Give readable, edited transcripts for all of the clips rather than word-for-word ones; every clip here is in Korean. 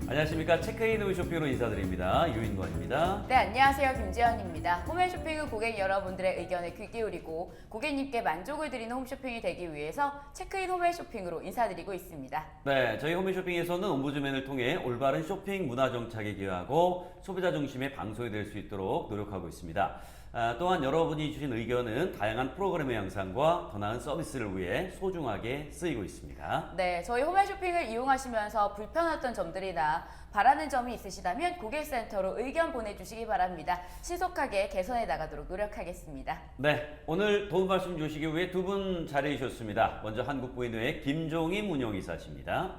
안녕하십니까. 체크인 홈쇼핑으로 인사드립니다. 유인권입니다. 네, 안녕하세요. 김지연입니다. 홈앤쇼핑 후 고객 여러분들의 의견에 귀 기울이고 고객님께 만족을 드리는 홈쇼핑이 되기 위해서 체크인 홈앤쇼핑으로 인사드리고 있습니다. 네, 저희 홈쇼핑에서는 옴부즈맨을 통해 올바른 쇼핑 문화 정착에 기여하고 소비자 중심의 방송이 될 수 있도록 노력하고 있습니다. 또한 여러분이 주신 의견은 다양한 프로그램의 양상과 더 나은 서비스를 위해 소중하게 쓰이고 있습니다. 네, 저희 홈앤쇼핑을 이용하시면서 불편했던 점들이나 바라는 점이 있으시다면 고객센터로 의견 보내주시기 바랍니다. 신속하게 개선해 나가도록 노력하겠습니다. 네, 오늘 도움 말씀 주시기 위해 두 분 자리해 주셨습니다. 먼저 한국부인의 김종임 운영이사십니다.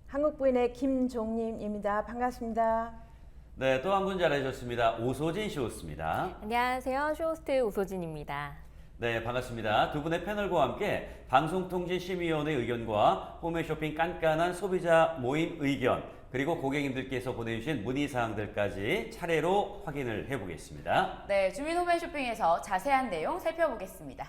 한국부인의 김종림입니다. 반갑습니다. 네, 또 한 분 자리해 주셨습니다. 오소진 쇼호스트입니다. 안녕하세요. 쇼호스트 오소진입니다. 네, 반갑습니다. 두 분의 패널과 함께 방송통신심의위원회 의견과 홈앤쇼핑 깐깐한 소비자 모임 의견, 그리고 고객님들께서 보내주신 문의사항들까지 차례로 확인을 해보겠습니다. 네, 주민 홈앤쇼핑에서 자세한 내용 살펴보겠습니다.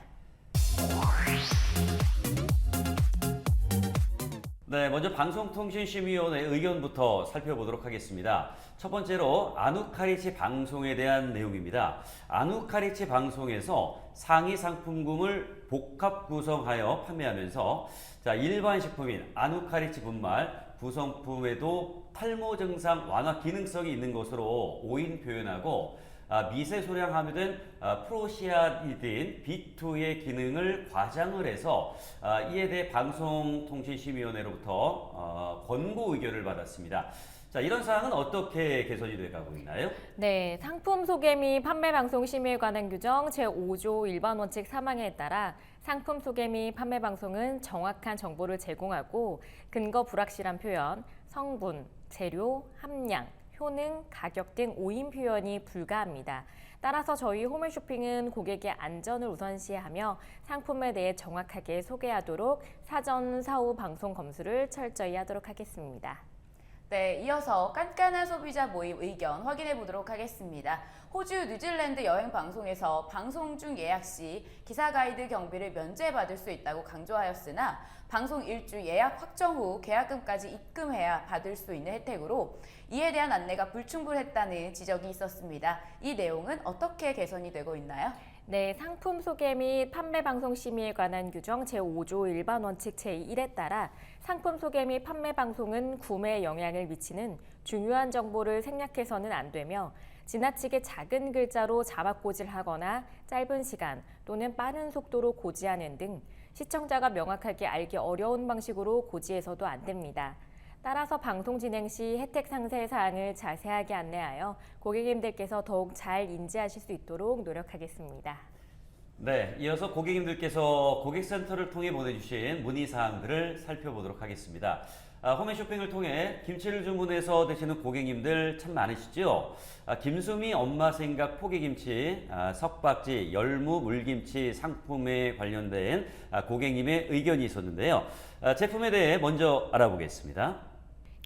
네, 먼저 방송통신심의위원회 의견부터 살펴보도록 하겠습니다. 첫 번째로 아누카리치 방송에 대한 내용입니다. 아누카리치 방송에서 상위 상품군을 복합 구성하여 판매하면서 일반 식품인 아누카리치 분말 구성품에도 탈모 증상 완화 기능성이 있는 것으로 오인 표현하고 미세소량 함유된 프로시아니딘 B2의 기능을 과장을 해서 이에 대해 방송통신심의위원회로부터 권고 의견을 받았습니다. 자, 이런 사항은 어떻게 개선이 돼가고 있나요? 네, 상품 소개 및 판매 방송 심의에 관한 규정 제5조 일반 원칙 3항에 따라 상품 소개 및 판매 방송은 정확한 정보를 제공하고 근거 불확실한 표현, 성분, 재료, 함량, 효능, 가격 등 오인 표현이 불가합니다. 따라서 저희 홈앤쇼핑은 고객의 안전을 우선시하며 상품에 대해 정확하게 소개하도록 사전, 사후 방송 검수를 철저히 하도록 하겠습니다. 네, 이어서 깐깐한 소비자 모임 의견 확인해 보도록 하겠습니다. 호주 뉴질랜드 여행 방송에서 방송 중 예약 시 기사 가이드 경비를 면제받을 수 있다고 강조하였으나 방송 일주 예약 확정 후 계약금까지 입금해야 받을 수 있는 혜택으로 이에 대한 안내가 불충분했다는 지적이 있었습니다. 이 내용은 어떻게 개선이 되고 있나요? 네, 상품 소개 및 판매 방송 심의에 관한 규정 제5조 일반 원칙 제1에 따라 상품 소개 및 판매 방송은 구매에 영향을 미치는 중요한 정보를 생략해서는 안 되며 지나치게 작은 글자로 자막고지하거나 짧은 시간 또는 빠른 속도로 고지하는 등 시청자가 명확하게 알기 어려운 방식으로 고지해서도 안 됩니다. 따라서 방송 진행 시 혜택 상세 사항을 자세하게 안내하여 고객님들께서 더욱 잘 인지하실 수 있도록 노력하겠습니다. 네, 이어서 고객님들께서 고객센터를 통해 보내주신 문의사항들을 살펴보도록 하겠습니다. 홈앤쇼핑을 통해 김치를 주문해서 드시는 고객님들 참 많으시죠? 김수미 엄마 생각 포기김치, 석박지, 열무 물김치 상품에 관련된 고객님의 의견이 있었는데요. 제품에 대해 먼저 알아보겠습니다.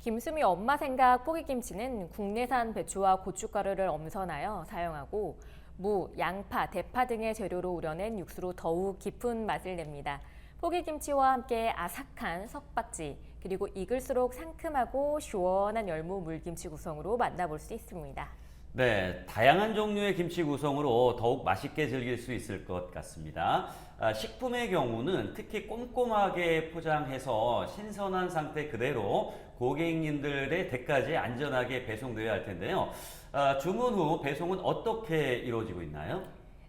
김수미 엄마 생각 포기김치는 국내산 배추와 고춧가루를 엄선하여 사용하고 무, 양파, 대파 등의 재료로 우려낸 육수로 더욱 깊은 맛을 냅니다. 포기김치와 함께 아삭한 석박지, 그리고 익을수록 상큼하고 시원한 열무 물김치 구성으로 만나볼 수 있습니다. 네, 다양한 종류의 김치 구성으로 더욱 맛있게 즐길 수 있을 것 같습니다. 식품의 경우는 특히 꼼꼼하게 포장해서 신선한 상태 그대로 고객님들의 댁까지 안전하게 배송되어야 할 텐데요. 주문 후 배송은 어떻게 이루어지고 있나요?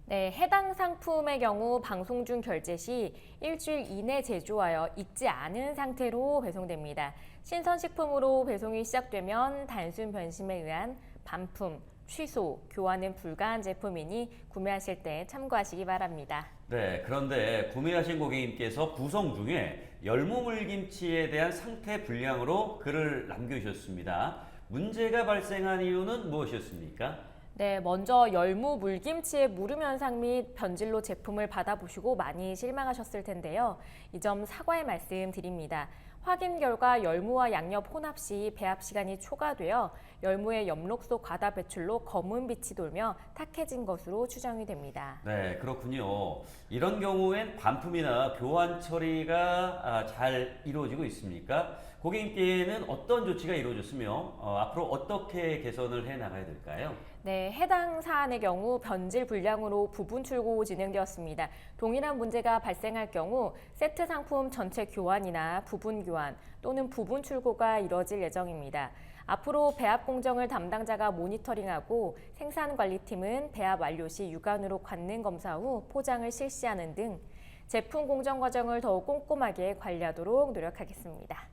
네, 해당 상품의 경우 방송 중 결제 시 일주일 이내 제조하여 익지 않은 상태로 배송됩니다. 신선식품으로 배송이 시작되면 단순 변심에 의한 반품, 취소, 교환은 불가한 제품이니 구매하실 때 참고하시기 바랍니다. 네, 그런데 구매하신 고객님께서 구성 중에 열무물김치에 대한 상태 불량으로 글을 남겨주셨습니다. 문제가 발생한 이유는 무엇이었습니까? 네, 먼저 열무 물김치의 무름 현상 및 변질로 제품을 받아보시고 많이 실망하셨을 텐데요. 이 점 사과의 말씀 드립니다. 확인 결과 열무와 양념 혼합 시 배합 시간이 초과되어 열무의 엽록소 과다 배출로 검은 빛이 돌며 탁해진 것으로 추정이 됩니다. 네, 그렇군요. 이런 경우엔 반품이나 교환 처리가 잘 이루어지고 있습니까? 고객님께는 어떤 조치가 이루어졌으며 앞으로 어떻게 개선을 해 나가야 될까요? 네, 해당 사안의 경우 변질 불량으로 부분 출고 진행되었습니다. 동일한 문제가 발생할 경우 세트 상품 전체 교환이나 부분 교환 또는 부분 출고가 이뤄질 예정입니다. 앞으로 배합 공정을 담당자가 모니터링하고 생산관리팀은 배합 완료 시 육안으로 관능 검사 후 포장을 실시하는 등 제품 공정 과정을 더욱 꼼꼼하게 관리하도록 노력하겠습니다.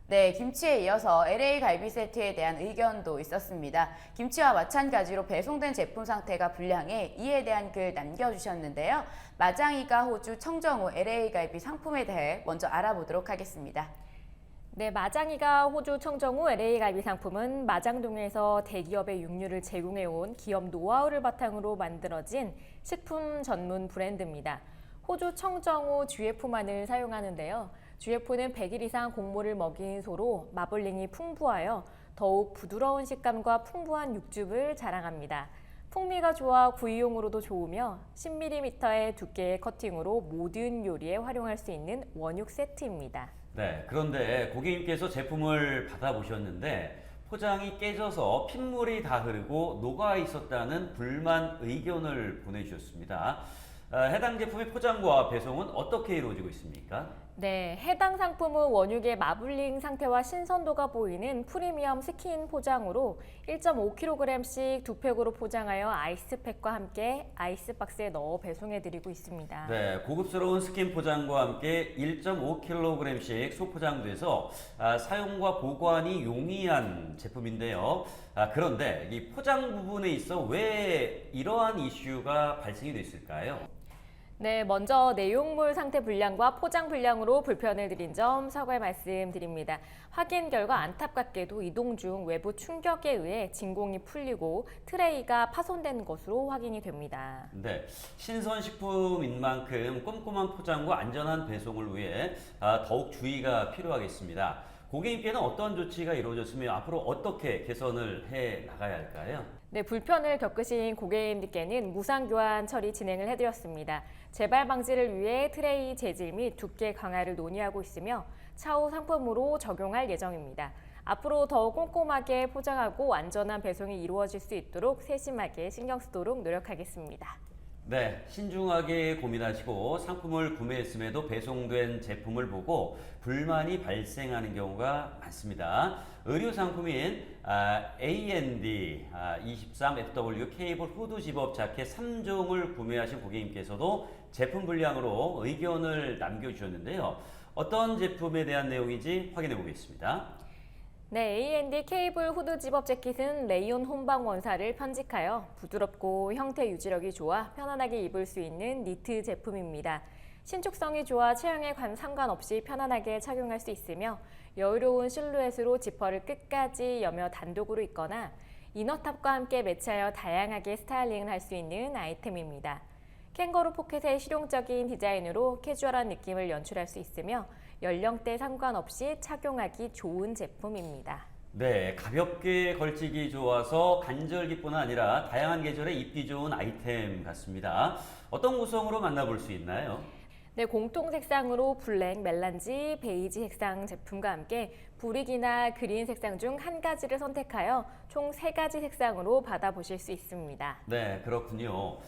네, 김치에 이어서 LA 갈비 세트에 대한 의견도 있었습니다. 김치와 마찬가지로 배송된 제품 상태가 불량해 이에 대한 글 남겨주셨는데요. 마장이가 호주 청정호 LA 갈비 상품에 대해 먼저 알아보도록 하겠습니다. 네, 마장이가 호주 청정호 LA 갈비 상품은 마장동에서 대기업의 육류를 제공해온 기업 노하우를 바탕으로 만들어진 식품 전문 브랜드입니다. 호주 청정호 GF만을 사용하는데요. GF는 100일 이상 곡물을 먹인 소로 마블링이 풍부하여 더욱 부드러운 식감과 풍부한 육즙을 자랑합니다. 풍미가 좋아 구이용으로도 좋으며 10mm의 두께의 커팅으로 모든 요리에 활용할 수 있는 원육 세트입니다. 네, 그런데 고객님께서 제품을 받아보셨는데 포장이 깨져서 핏물이 다 흐르고 녹아 있었다는 불만 의견을 보내주셨습니다. 해당 제품의 포장과 배송은 어떻게 이루어지고 있습니까? 네, 해당 상품은 원육의 마블링 상태와 신선도가 보이는 프리미엄 스킨 포장으로 1.5kg씩 두 팩으로 포장하여 아이스팩과 함께 아이스박스에 넣어 배송해드리고 있습니다. 네, 고급스러운 스킨 포장과 함께 1.5kg씩 소포장돼서 사용과 보관이 용이한 제품인데요. 그런데 이 포장 부분에 있어 왜 이러한 이슈가 발생이 됐을까요? 네, 먼저 내용물 상태 불량과 포장 불량으로 불편을 드린 점 사과의 말씀드립니다. 확인 결과 안타깝게도 이동 중 외부 충격에 의해 진공이 풀리고 트레이가 파손된 것으로 확인이 됩니다. 네, 신선식품인 만큼 꼼꼼한 포장과 안전한 배송을 위해 더욱 주의가 필요하겠습니다. 고객님께는 어떤 조치가 이루어졌으며 앞으로 어떻게 개선을 해 나가야 할까요? 네, 불편을 겪으신 고객님들께는 무상교환 처리 진행을 해드렸습니다. 재발 방지를 위해 트레이 재질 및 두께 강화를 논의하고 있으며 차후 상품으로 적용할 예정입니다. 앞으로 더욱 꼼꼼하게 포장하고 안전한 배송이 이루어질 수 있도록 세심하게 신경 쓰도록 노력하겠습니다. 네, 신중하게 고민하시고 상품을 구매했음에도 배송된 제품을 보고 불만이 발생하는 경우가 많습니다. 의류 상품인 A&D 23FW 케이블 후드 집업 자켓 3종을 구매하신 고객님께서도 제품 불량으로 의견을 남겨주셨는데요. 어떤 제품에 대한 내용인지 확인해 보겠습니다. 네, A&D 케이블 후드 집업 재킷은 레이온 혼방 원사를 편직하여 부드럽고 형태 유지력이 좋아 편안하게 입을 수 있는 니트 제품입니다. 신축성이 좋아 체형에 상관없이 편안하게 착용할 수 있으며 여유로운 실루엣으로 지퍼를 끝까지 여며 단독으로 입거나 이너탑과 함께 매치하여 다양하게 스타일링을 할 수 있는 아이템입니다. 캥거루 포켓의 실용적인 디자인으로 캐주얼한 느낌을 연출할 수 있으며 연령대 상관없이 착용하기 좋은 제품입니다. 네, 가볍게 걸치기 좋아서 간절기뿐 아니라 다양한 계절에 입기 좋은 아이템 같습니다. 어떤 구성으로 만나볼 수 있나요? 네, 공통 색상으로 블랙, 멜란지, 베이지 색상 제품과 함께 브릭이나 그린 색상 중 한 가지를 선택하여 총 3가지 색상으로 받아보실 수 있습니다. 네, 그렇군요.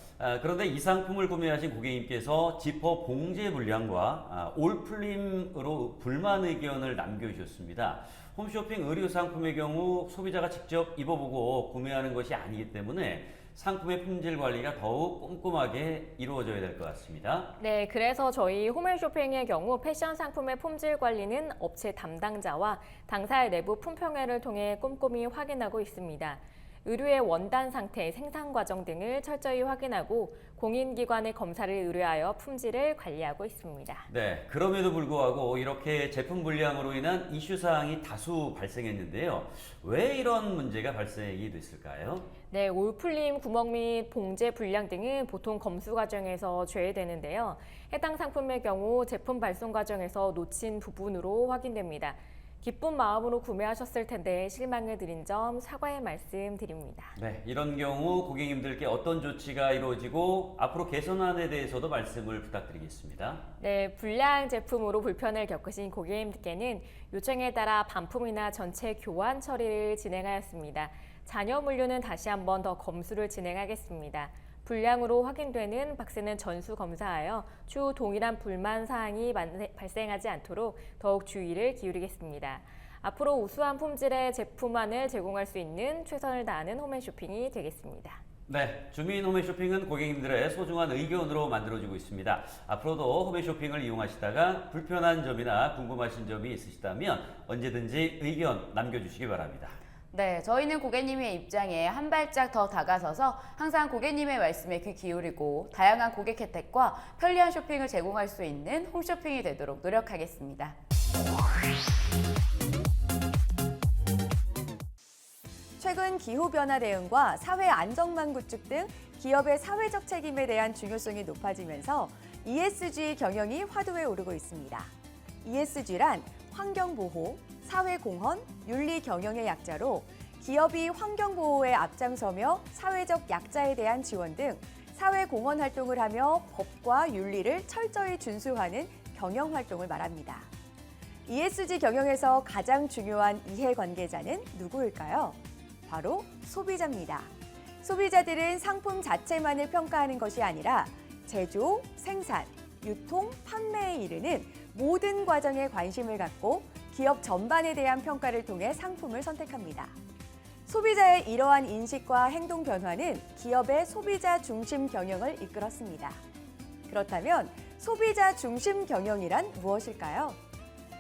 그런데 이 상품을 구매하신 고객님께서 지퍼 봉제 불량과 올풀림으로 불만 의견을 남겨주셨습니다. 홈쇼핑 의류 상품의 경우 소비자가 직접 입어보고 구매하는 것이 아니기 때문에 상품의 품질 관리가 더욱 꼼꼼하게 이루어져야 될 것 같습니다. 네, 그래서 저희 홈앤쇼핑의 경우 패션 상품의 품질 관리는 업체 담당자와 당사의 내부 품평회를 통해 꼼꼼히 확인하고 있습니다. 의류의 원단 상태, 생산 과정 등을 철저히 확인하고 공인기관의 검사를 의뢰하여 품질을 관리하고 있습니다. 네, 그럼에도 불구하고 이렇게 제품 불량으로 인한 이슈 사항이 다수 발생했는데요. 왜 이런 문제가 발생이 됐을까요? 네, 올풀림, 구멍 및 봉제 불량 등은 보통 검수 과정에서 제외되는데요. 해당 상품의 경우 제품 발송 과정에서 놓친 부분으로 확인됩니다. 기쁜 마음으로 구매하셨을 텐데 실망을 드린 점 사과의 말씀 드립니다. 네, 이런 경우 고객님들께 어떤 조치가 이루어지고 앞으로 개선안에 대해서도 말씀을 부탁드리겠습니다. 네, 불량 제품으로 불편을 겪으신 고객님들께는 요청에 따라 반품이나 전체 교환 처리를 진행하였습니다. 잔여 물류는 다시 한번 더 검수를 진행하겠습니다. 불량으로 확인되는 박스는 전수 검사하여 추후 동일한 불만 사항이 발생하지 않도록 더욱 주의를 기울이겠습니다. 앞으로 우수한 품질의 제품만을 제공할 수 있는 최선을 다하는 홈앤쇼핑이 되겠습니다. 네, 주민 홈앤쇼핑은 고객님들의 소중한 의견으로 만들어지고 있습니다. 앞으로도 홈앤쇼핑을 이용하시다가 불편한 점이나 궁금하신 점이 있으시다면 언제든지 의견 남겨주시기 바랍니다. 네, 저희는 고객님의 입장에 한 발짝 더 다가서서 항상 고객님의 말씀에 귀 기울이고 다양한 고객 혜택과 편리한 쇼핑을 제공할 수 있는 홈쇼핑이 되도록 노력하겠습니다. 최근 기후변화 대응과 사회 안정망 구축 등 기업의 사회적 책임에 대한 중요성이 높아지면서 ESG 경영이 화두에 오르고 있습니다. ESG란 환경보호, 사회공헌, 윤리경영의 약자로 기업이 환경보호에 앞장서며 사회적 약자에 대한 지원 등 사회공헌 활동을 하며 법과 윤리를 철저히 준수하는 경영활동을 말합니다. ESG 경영에서 가장 중요한 이해관계자는 누구일까요? 바로 소비자입니다. 소비자들은 상품 자체만을 평가하는 것이 아니라 제조, 생산, 유통, 판매에 이르는 모든 과정에 관심을 갖고 기업 전반에 대한 평가를 통해 상품을 선택합니다. 소비자의 이러한 인식과 행동 변화는 기업의 소비자 중심 경영을 이끌었습니다. 그렇다면 소비자 중심 경영이란 무엇일까요?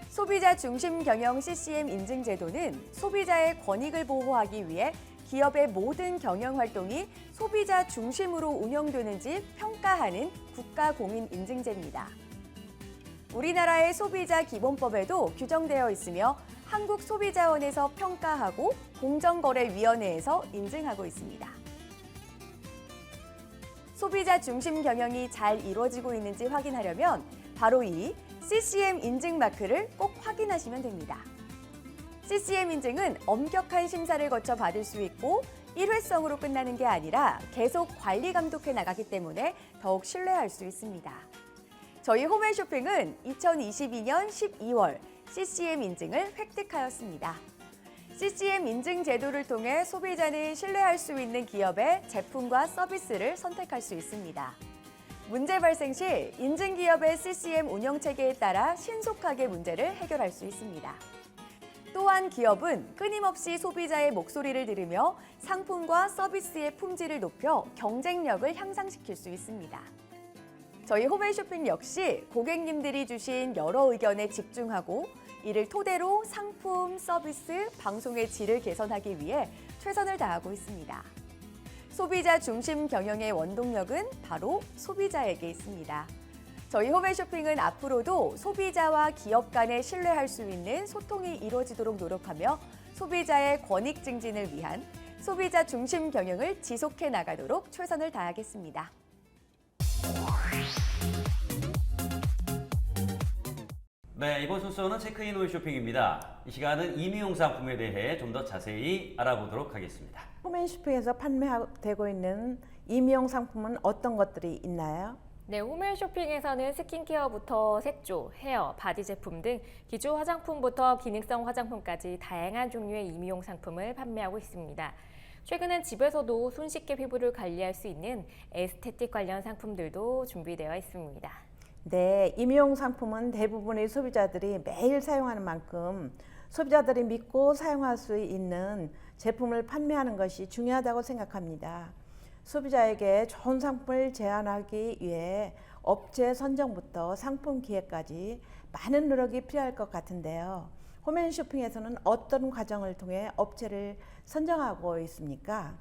소비자 중심 경영 CCM 인증 제도는 소비자의 권익을 보호하기 위해 기업의 모든 경영 활동이 소비자 중심으로 운영되는지 평가하는 국가 공인 인증제입니다. 우리나라의 소비자 기본법에도 규정되어 있으며 한국소비자원에서 평가하고 공정거래위원회에서 인증하고 있습니다. 소비자 중심 경영이 잘 이루어지고 있는지 확인하려면 바로 이 CCM 인증 마크를 꼭 확인하시면 됩니다. CCM 인증은 엄격한 심사를 거쳐 받을 수 있고 일회성으로 끝나는 게 아니라 계속 관리 감독해 나가기 때문에 더욱 신뢰할 수 있습니다. 저희 홈앤쇼핑은 2022년 12월 CCM 인증을 획득하였습니다. CCM 인증 제도를 통해 소비자는 신뢰할 수 있는 기업의 제품과 서비스를 선택할 수 있습니다. 문제 발생 시 인증기업의 CCM 운영체계에 따라 신속하게 문제를 해결할 수 있습니다. 또한 기업은 끊임없이 소비자의 목소리를 들으며 상품과 서비스의 품질을 높여 경쟁력을 향상시킬 수 있습니다. 저희 홈앤쇼핑 역시 고객님들이 주신 여러 의견에 집중하고 이를 토대로 상품, 서비스, 방송의 질을 개선하기 위해 최선을 다하고 있습니다. 소비자 중심 경영의 원동력은 바로 소비자에게 있습니다. 저희 홈앤쇼핑은 앞으로도 소비자와 기업 간에 신뢰할 수 있는 소통이 이루어지도록 노력하며 소비자의 권익 증진을 위한 소비자 중심 경영을 지속해 나가도록 최선을 다하겠습니다. 네, 이번 순서는 체크인 홈쇼핑입니다. 이 시간은 임의용 상품에 대해 좀 더 자세히 알아보도록 하겠습니다. 홈앤쇼핑에서 판매되고 있는 임의용 상품은 어떤 것들이 있나요? 네, 홈앤쇼핑에서는 스킨케어부터 색조, 헤어, 바디 제품 등 기초 화장품부터 기능성 화장품까지 다양한 종류의 임의용 상품을 판매하고 있습니다. 최근엔 집에서도 손쉽게 피부를 관리할 수 있는 에스테틱 관련 상품들도 준비되어 있습니다. 네, 임의용 상품은 대부분의 소비자들이 매일 사용하는 만큼 소비자들이 믿고 사용할 수 있는 제품을 판매하는 것이 중요하다고 생각합니다. 소비자에게 좋은 상품을 제안하기 위해 업체 선정부터 상품 기획까지 많은 노력이 필요할 것 같은데요. 홈앤쇼핑에서는 어떤 과정을 통해 업체를 선정하고 있습니까?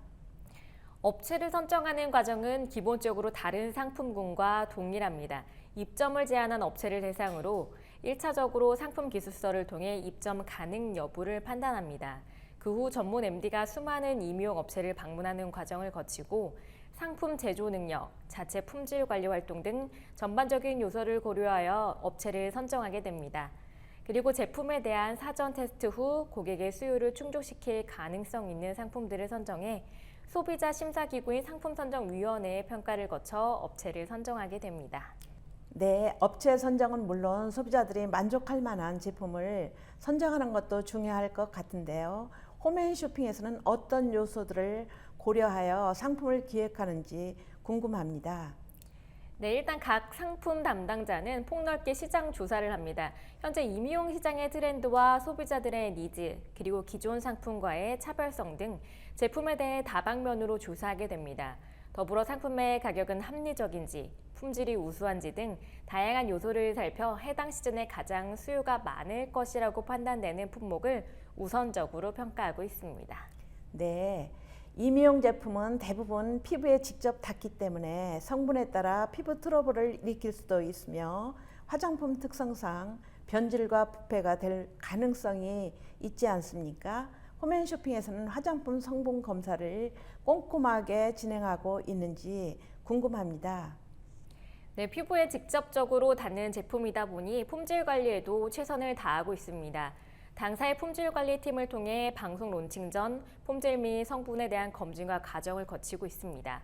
업체를 선정하는 과정은 기본적으로 다른 상품군과 동일합니다. 입점을 제한한 업체를 대상으로 1차적으로 상품 기술서를 통해 입점 가능 여부를 판단합니다. 그 후 전문 MD가 수많은 임의용 업체를 방문하는 과정을 거치고 상품 제조 능력, 자체 품질 관리 활동 등 전반적인 요소를 고려하여 업체를 선정하게 됩니다. 그리고 제품에 대한 사전 테스트 후 고객의 수요를 충족시킬 가능성 있는 상품들을 선정해 소비자 심사기구인 상품선정위원회의 평가를 거쳐 업체를 선정하게 됩니다. 네, 업체 선정은 물론 소비자들이 만족할 만한 제품을 선정하는 것도 중요할 것 같은데요. 홈앤쇼핑에서는 어떤 요소들을 고려하여 상품을 기획하는지 궁금합니다. 네, 일단 각 상품 담당자는 폭넓게 시장 조사를 합니다. 현재 임의용 시장의 트렌드와 소비자들의 니즈, 그리고 기존 상품과의 차별성 등 제품에 대해 다방면으로 조사하게 됩니다. 더불어 상품의 가격은 합리적인지, 품질이 우수한지 등 다양한 요소를 살펴 해당 시즌에 가장 수요가 많을 것이라고 판단되는 품목을 우선적으로 평가하고 있습니다. 네, 임의용 제품은 대부분 피부에 직접 닿기 때문에 성분에 따라 피부 트러블을 일으킬 수도 있으며 화장품 특성상 변질과 부패가 될 가능성이 있지 않습니까? 홈앤쇼핑에서는 화장품 성분 검사를 꼼꼼하게 진행하고 있는지 궁금합니다. 네, 피부에 직접적으로 닿는 제품이다 보니 품질 관리에도 최선을 다하고 있습니다. 당사의 품질 관리팀을 통해 방송 론칭 전 품질 및 성분에 대한 검증과 과정을 거치고 있습니다.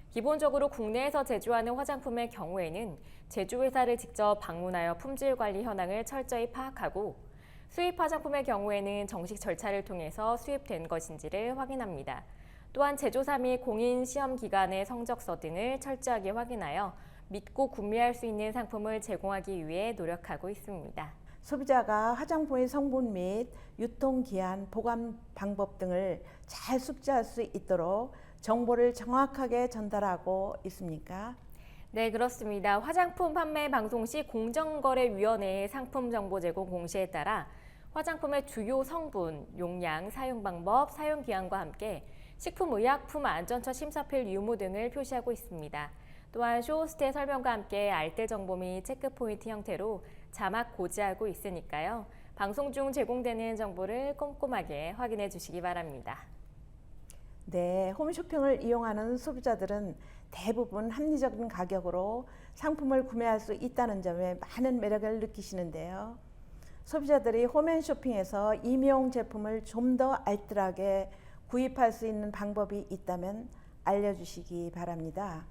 기본적으로 국내에서 제조하는 화장품의 경우에는 제조회사를 직접 방문하여 품질 관리 현황을 철저히 파악하고 수입 화장품의 경우에는 정식 절차를 통해서 수입된 것인지를 확인합니다. 또한 제조사 및 공인 시험 기관의 성적서 등을 철저하게 확인하여 믿고 구매할 수 있는 상품을 제공하기 위해 노력하고 있습니다. 소비자가 화장품의 성분 및 유통기한, 보관 방법 등을 잘 숙지할 수 있도록 정보를 정확하게 전달하고 있습니까? 네, 그렇습니다. 화장품 판매 방송 시 공정거래위원회의 상품 정보 제공 공시에 따라 화장품의 주요 성분, 용량, 사용 방법, 사용 기한과 함께 식품의약품안전처 심사필 유무 등을 표시하고 있습니다. 또한 쇼호스트의 설명과 함께 알뜰 정보 및 체크 포인트 형태로 자막 고지하고 있으니까요. 방송 중 제공되는 정보를 꼼꼼하게 확인해 주시기 바랍니다. 네, 홈쇼핑을 이용하는 소비자들은 대부분 합리적인 가격으로 상품을 구매할 수 있다는 점에 많은 매력을 느끼시는데요. 소비자들이 홈앤쇼핑에서 임의용 제품을 좀 더 알뜰하게 구입할 수 있는 방법이 있다면 알려주시기 바랍니다.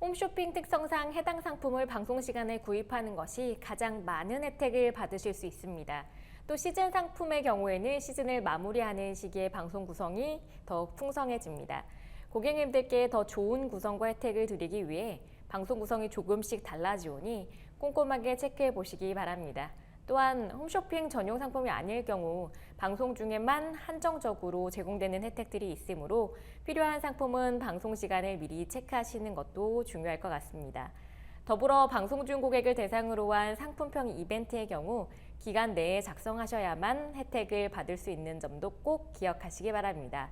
홈쇼핑 특성상 해당 상품을 방송 시간에 구입하는 것이 가장 많은 혜택을 받으실 수 있습니다. 또 시즌 상품의 경우에는 시즌을 마무리하는 시기에 방송 구성이 더욱 풍성해집니다. 고객님들께 더 좋은 구성과 혜택을 드리기 위해 방송 구성이 조금씩 달라지오니 꼼꼼하게 체크해 보시기 바랍니다. 또한 홈쇼핑 전용 상품이 아닐 경우 방송 중에만 한정적으로 제공되는 혜택들이 있으므로 필요한 상품은 방송 시간을 미리 체크하시는 것도 중요할 것 같습니다. 더불어 방송 중 고객을 대상으로 한 상품평 이벤트의 경우 기간 내에 작성하셔야만 혜택을 받을 수 있는 점도 꼭 기억하시기 바랍니다.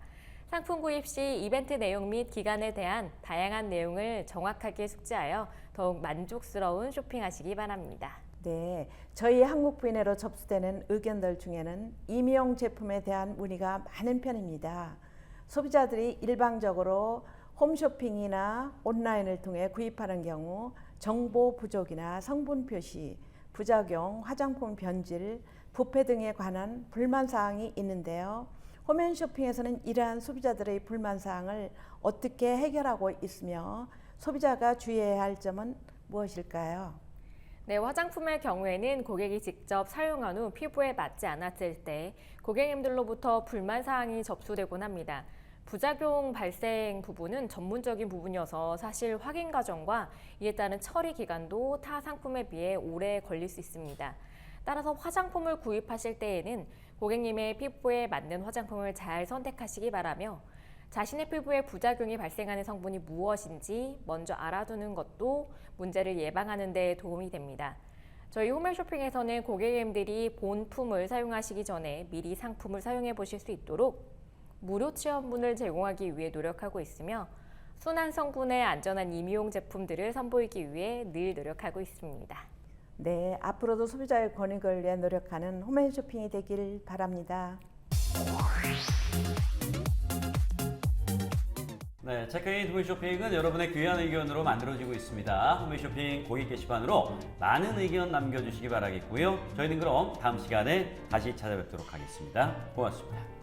상품 구입 시 이벤트 내용 및 기간에 대한 다양한 내용을 정확하게 숙지하여 더욱 만족스러운 쇼핑하시기 바랍니다. 네, 저희 한국부인회로 접수되는 의견들 중에는 임의용 제품에 대한 문의가 많은 편입니다. 소비자들이 일방적으로 홈쇼핑이나 온라인을 통해 구입하는 경우 정보 부족이나 성분 표시, 부작용, 화장품 변질, 부패 등에 관한 불만사항이 있는데요. 홈앤쇼핑에서는 이러한 소비자들의 불만사항을 어떻게 해결하고 있으며 소비자가 주의해야 할 점은 무엇일까요? 네, 화장품의 경우에는 고객이 직접 사용한 후 피부에 맞지 않았을 때 고객님들로부터 불만 사항이 접수되곤 합니다. 부작용 발생 부분은 전문적인 부분이어서 사실 확인 과정과 이에 따른 처리 기간도 타 상품에 비해 오래 걸릴 수 있습니다. 따라서 화장품을 구입하실 때에는 고객님의 피부에 맞는 화장품을 잘 선택하시기 바라며 자신의 피부에 부작용이 발생하는 성분이 무엇인지 먼저 알아두는 것도 문제를 예방하는 데 도움이 됩니다. 저희 홈앤쇼핑에서는 고객님들이 본품을 사용하시기 전에 미리 상품을 사용해 보실 수 있도록 무료 체험문을 제공하기 위해 노력하고 있으며 순한 성분의 안전한 임의용 제품들을 선보이기 위해 늘 노력하고 있습니다. 네, 앞으로도 소비자의 권익을 위해 노력하는 홈앤쇼핑이 되길 바랍니다. 네, 체크인 홈쇼핑은 여러분의 귀한 의견으로 만들어지고 있습니다. 홈쇼핑 고객 게시판으로 많은 의견 남겨주시기 바라겠고요. 저희는 그럼 다음 시간에 다시 찾아뵙도록 하겠습니다. 고맙습니다.